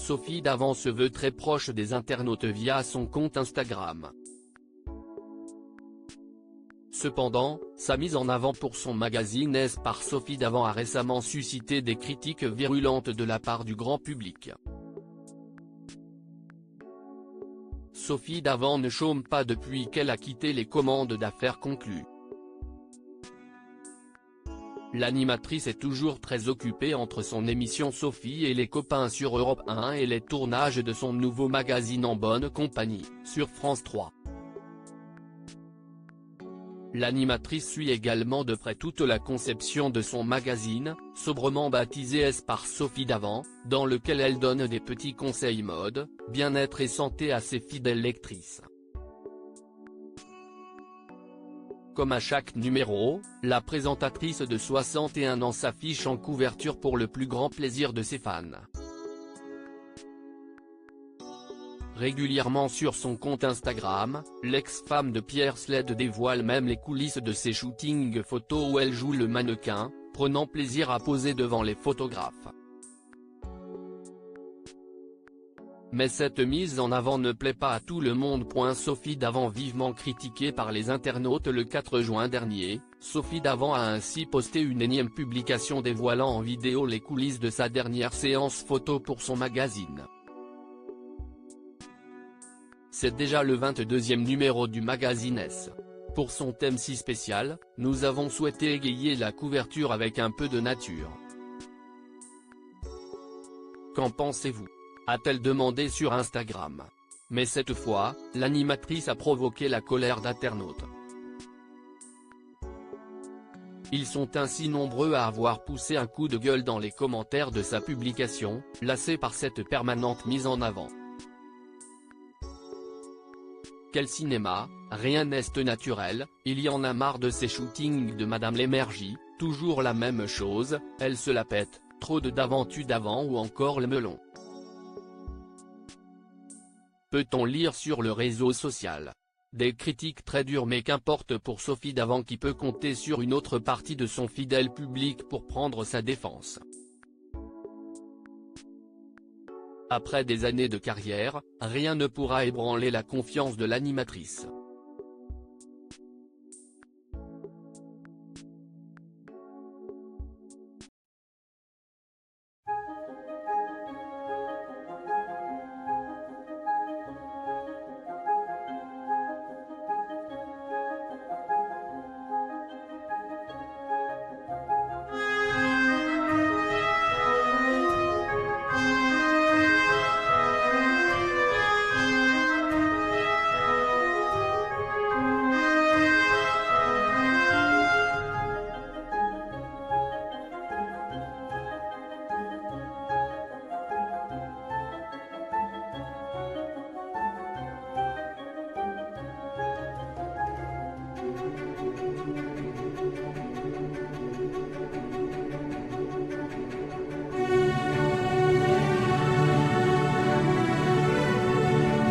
Sophie Davant se veut très proche des internautes via son compte Instagram. Cependant, sa mise en avant pour son magazine S par Sophie Davant a récemment suscité des critiques virulentes de la part du grand public. Sophie Davant ne chôme pas depuis qu'elle a quitté les commandes d'affaires conclues. L'animatrice est toujours très occupée entre son émission Sophie et les copains sur Europe 1 et les tournages de son nouveau magazine En bonne compagnie, sur France 3. L'animatrice suit également de près toute la conception de son magazine, sobrement baptisé S par Sophie Davant, dans lequel elle donne des petits conseils mode, bien-être et santé à ses fidèles lectrices. Comme à chaque numéro, la présentatrice de 61 ans s'affiche en couverture pour le plus grand plaisir de ses fans. Régulièrement sur son compte Instagram, l'ex-femme de Pierre Sled dévoile même les coulisses de ses shootings photos où elle joue le mannequin, prenant plaisir à poser devant les photographes. Mais cette mise en avant ne plaît pas à tout le monde. Sophie Davant vivement critiquée par les internautes le 4 juin dernier, Sophie Davant a ainsi posté une énième publication dévoilant en vidéo les coulisses de sa dernière séance photo pour son magazine. C'est déjà le 22e numéro du magazine S. Pour son thème si spécial, nous avons souhaité égayer la couverture avec un peu de nature. Qu'en pensez-vous ? A-t-elle demandé sur Instagram. Mais cette fois, l'animatrice a provoqué la colère d'internautes. Ils sont ainsi nombreux à avoir poussé un coup de gueule dans les commentaires de sa publication, lassés par cette permanente mise en avant. Quel cinéma, rien n'est naturel, il y en a marre de ces shootings de Madame l'énergie, toujours la même chose, elle se la pète, trop de Davantu d'avant ou encore le melon. Peut-on lire sur le réseau social. Des critiques très dures, mais qu'importe pour Sophie Davant qui peut compter sur une autre partie de son fidèle public pour prendre sa défense. Après des années de carrière, rien ne pourra ébranler la confiance de l'animatrice.